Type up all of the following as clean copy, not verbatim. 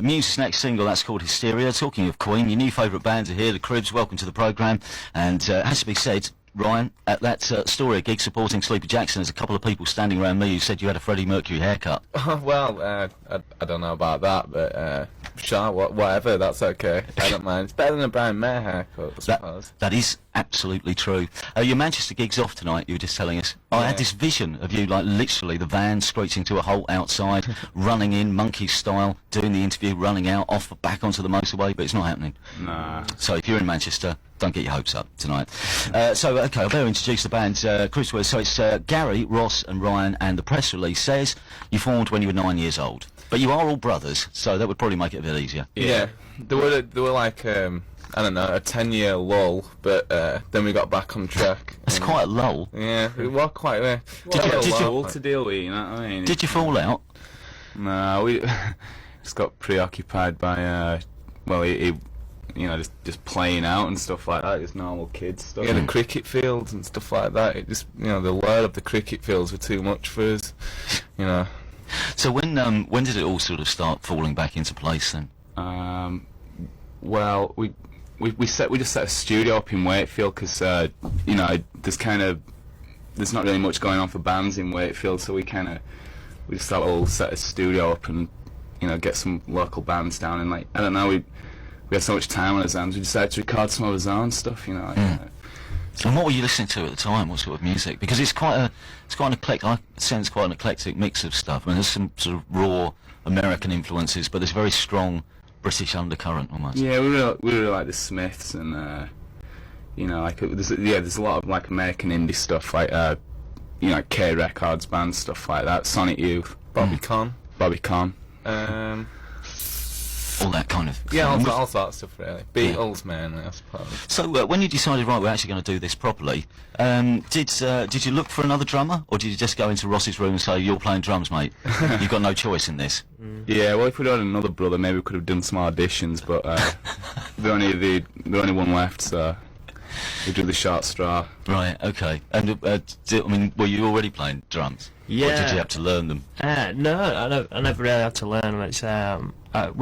Muse's next single, that's called Hysteria. Talking of Queen, your new favourite bands are here, the Cribs. Welcome to the programme. And has to be said, Ryan, at that Story gig supporting Sleepy Jackson, there's a couple of people standing around me who said you had a Freddie Mercury haircut. Well, I don't know about that, but sure, whatever, that's okay. I don't mind. It's better than a Brian May haircut, I suppose. That is absolutely true. Your Manchester gig's off tonight, you were just telling us. Yeah. I had this vision of you, like, literally the van screeching to a halt outside, running in, monkey style, doing the interview, running out, off back onto the motorway, but it's not happening. Nah. So if you're in Manchester, don't get your hopes up tonight. Okay, I better introduce the band. Chris, so it's Gary, Ross and Ryan, and the press release says you formed when you were 9 years old. But you are all brothers, so that would probably make it a bit easier. Yeah. There were like, I don't know, a 10-year lull, but then we got back on track. That's quite a lull. Yeah, it was quite a Did you lull to deal with, you know what I mean? Did you fall out? No, we just got preoccupied by, he you know, just playing out and stuff like that, just normal kids stuff. Yeah, the cricket fields and stuff like that. It just, you know, the lure of the cricket fields were too much for us, you know. So when did it all sort of start falling back into place then? Well, we just set a studio up in Wakefield because you know, there's not really much going on for bands in Wakefield, so we just thought we'll set a studio up and, you know, get some local bands down, and like, I don't know, we had so much time on our hands, we decided to record some of our own stuff, you know. And what were you listening to at the time? What sort of music? Because it's quite an eclectic. I sense quite an eclectic mix of stuff. I mean, there's some sort of raw American influences, but there's very strong British undercurrent almost. Yeah, we really like the Smiths, and you know, like there's a lot of like American indie stuff, like you know, like K Records bands, stuff like that. Sonic Youth, Bobby Conn. All that kind of yeah, all sorts of stuff really. Beatles, mainly, I suppose. So when you decided, right, we're actually going to do this properly, did you look for another drummer, or did you just go into Ross's room and say, you're playing drums, mate, you've got no choice in this? Yeah, well, if we'd had another brother, maybe we could have done some auditions, but the only one left, so we drew the short straw. Right, okay. And I mean, were you already playing drums? Yeah. Or did you have to learn them? No, I never really had to learn them. It's I've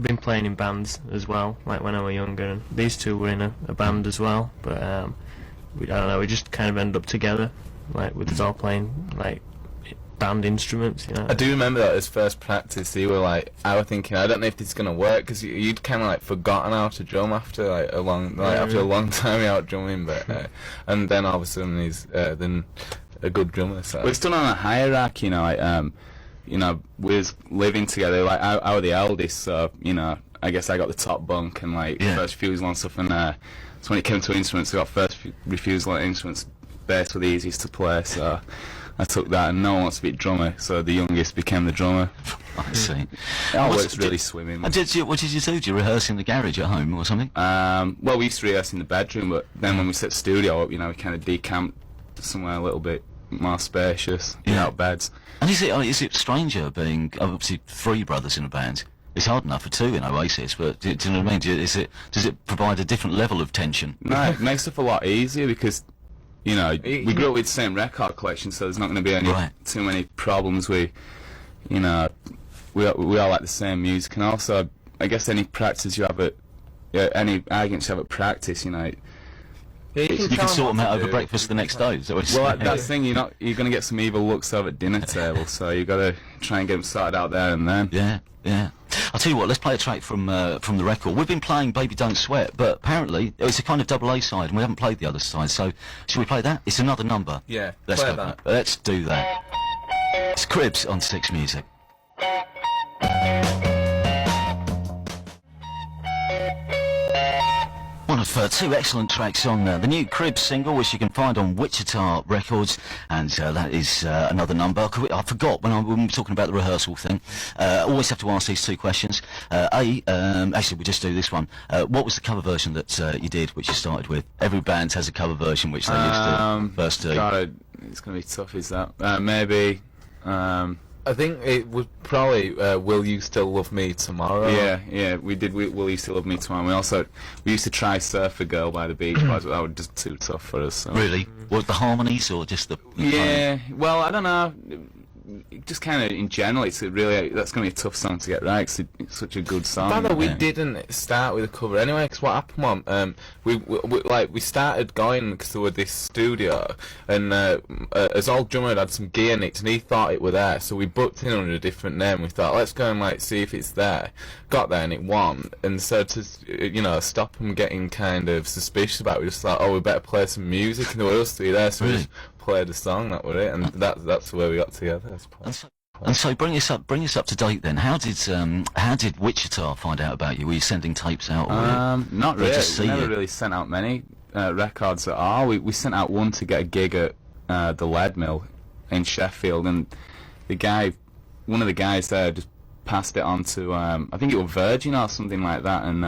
been playing in bands as well, like when I was younger, and these two were in a band as well. But I don't know, we just kind of ended up together, like with us all playing like band instruments, you know. I do remember that as first practice, you were like, I was thinking, I don't know if this is gonna work, because you'd kind of like forgotten how to drum after like after a long time out drumming, but and then all of a sudden he's then a good drummer. So we're still on a hierarchy, you know, like you know, we was living together, like I was the eldest, so, you know, I guess I got the top bunk and like first refusal on stuff, and so when it came to instruments, I got first refusal on instruments. Bass were the easiest to play, so I took that, and no one wants to be a drummer, so the youngest became the drummer. I see. It works really swimming. What did you do? Did you rehearse in the garage at home or something? Well, we used to rehearse in the bedroom, but then when we set the studio up, you know, we kind of decamped somewhere a little bit more spacious, without beds. And is it stranger being obviously three brothers in a band? It's hard enough for two in Oasis, but do you know what I mean? Does it provide a different level of tension? No, it makes stuff a lot easier because, you know, we grew up with the same record collection, so there's not going to be too many problems with, you know, we all like the same music, and also, I guess any practice you have any arguments you have at practice, you know, you can sort them out over breakfast the next day. Is that what you're saying? That's the thing, you're going to get some evil looks over at dinner table, so you got to try and get them sorted out there and then. Yeah. I'll tell you what, let's play a track from the record. We've been playing Baby Don't Sweat, but apparently it's a kind of double A side, and we haven't played the other side, so should we play that? It's another number. Yeah, let's play go. that. Let's do that. It's Cribs on Six Music. One of two excellent tracks on the new Cribs single, which you can find on Wichita Records, and that is another number. I forgot when we were talking about the rehearsal thing. I always have to ask these two questions. Actually, we'll just do this one. What was the cover version that you did, which you started with? Every band has a cover version, which they used to first do. God, it's going to be tough, is that? Maybe... I think it would probably Will You Still Love Me Tomorrow. Yeah, we did Will You Still Love Me Tomorrow. We used to try Surfer Girl by the Beach Boys, but that was just too tough for us. So. Really? Was the harmonies or just the yeah, well, I don't know. just kind of in general, it's that's going to be a tough song to get right. 'Cause it's such a good song. By the way, we didn't start with a cover anyway. Because what happened was, we started going because there was this studio, and his old drummer had some gear nicked, and he thought it were there. So we booked in under a different name. We thought, let's go and like see if it's there. Got there and it wasn't. And so to stop him getting kind of suspicious about it, we just thought, oh, we better play some music, and there were us three there, so we just played a song. That was it, and that's where we got together. And so bring us up to date then. How did Wichita find out about you? Were you sending tapes out? Or not really. We never really sent out many records at all. We sent out one to get a gig at the Lead Mill in Sheffield, and one of the guys there just passed it on to I think it was Virgin or something like that, and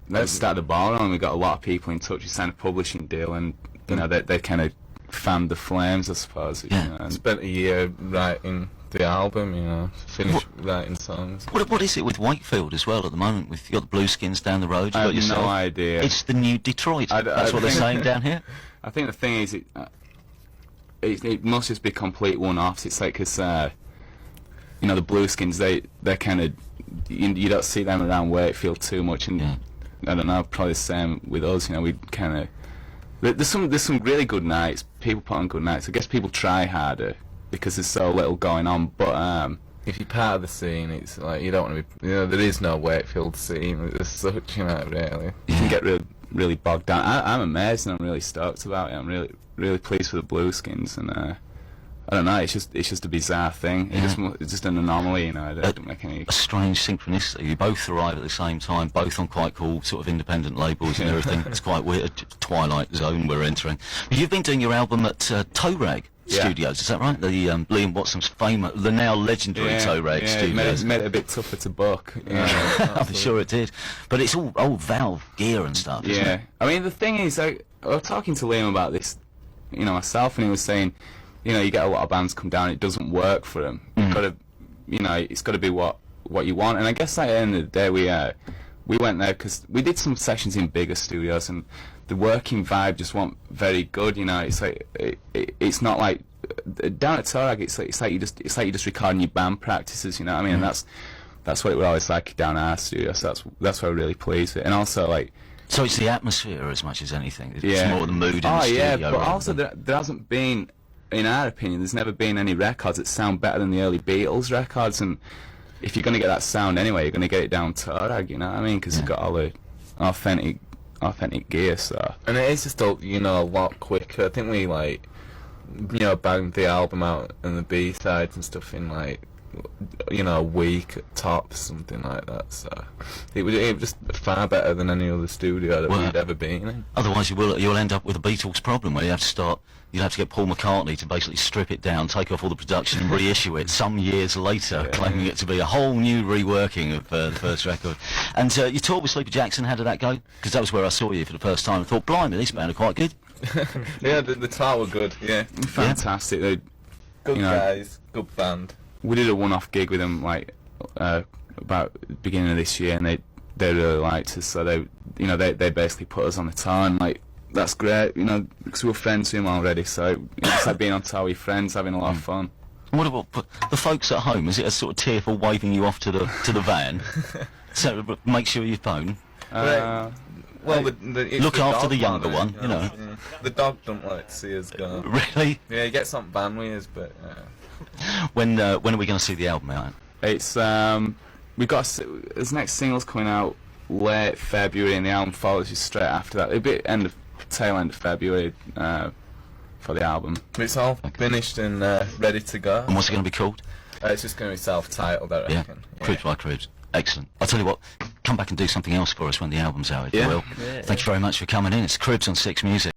that started the ball on. We got a lot of people in touch. We signed a publishing deal, and they kind of fanned the flames, I suppose. Spent a year writing the album, finished writing songs. What is it with Wakefield as well at the moment? With you got the Blueskins down the road. I have no idea. It's the new Detroit. That's what they're saying down here. I think the thing is, it must just be complete one-offs. It's like, because the Blueskins, they're kind of, you don't see them around Wakefield too much, and I don't know, probably the same with us. We kind of, there's some really good nights. People put on good nights. I guess people try harder because there's so little going on. But if you're part of the scene, it's like you don't want to be. There is no Wakefield scene as such. Really, you can get really bogged down. I'm amazed and I'm really stoked about it. I'm really pleased with the Blueskins, and I don't know. It's just a bizarre thing. It's just an anomaly. It doesn't make any. A strange synchronicity. You both arrive at the same time, both on quite cool sort of independent labels and everything. It's quite weird. Twilight Zone we're entering. But you've been doing your album at Toe Rag Studios, is that right? The Liam Watson's famous, the now legendary Toe Rag Studios. Made it a bit tougher to book. I'm sure it did. But it's all old Valve gear and stuff. Isn't it? I mean, the thing is, I was talking to Liam about this, myself, and he was saying, you get a lot of bands come down, it doesn't work for them. You've got to, it's got to be what you want. And I guess at the end of the day, we went there because we did some sessions in bigger studios, and the working vibe just wasn't very good. It's like it's not like down at Torag. It's like you're just recording your band practices. You know what I mean? And that's what it would always like down at our studio. So that's what I'm really pleased with. And also like. So it's the atmosphere as much as anything. It's more the mood in the studio. Oh yeah, but also there hasn't been. In our opinion, there's never been any records that sound better than the early Beatles records, and if you're going to get that sound anyway, you're going to get it down Torag, you know what I mean? Because you've got all the authentic gear, so. And it is just a lot quicker. I think we banged the album out and the B-sides and stuff in a week at tops, something like that. So it was just far better than any other studio that we'd ever been in. Otherwise, you'll end up with a Beatles problem where you'd have to get Paul McCartney to basically strip it down, take off all the production, and reissue it some years later, claiming it to be a whole new reworking of the first record. And you toured with Sleepy Jackson. How did that go? Because that was where I saw you for the first time. I thought, blimey, this band are quite good. Yeah, the tour were good. Yeah, fantastic. Good guys, good band. We did a one-off gig with them about the beginning of this year, and they really liked us. So they basically put us on the tour, and that's great, because we were friends with them already. So it's like being on tour with friends, having a lot of fun. What about the folks at home? Is it a sort of tearful waving you off to the van? So make sure you phone. Well, look after the younger one, Yeah. The dog don't like to see us go. Really? Yeah, he gets on van with us, but. When are we going to see the album out? It's his next single's coming out late February, and the album follows just straight after that. It'll be tail end of February for the album. It's all finished and ready to go. And what's it going to be called? It's just going to be self-titled, I reckon. Cribs by Cribs. Excellent. I'll tell you what, come back and do something else for us when the album's out, if you will. Thank you very much for coming in. It's Cribs on 6 Music.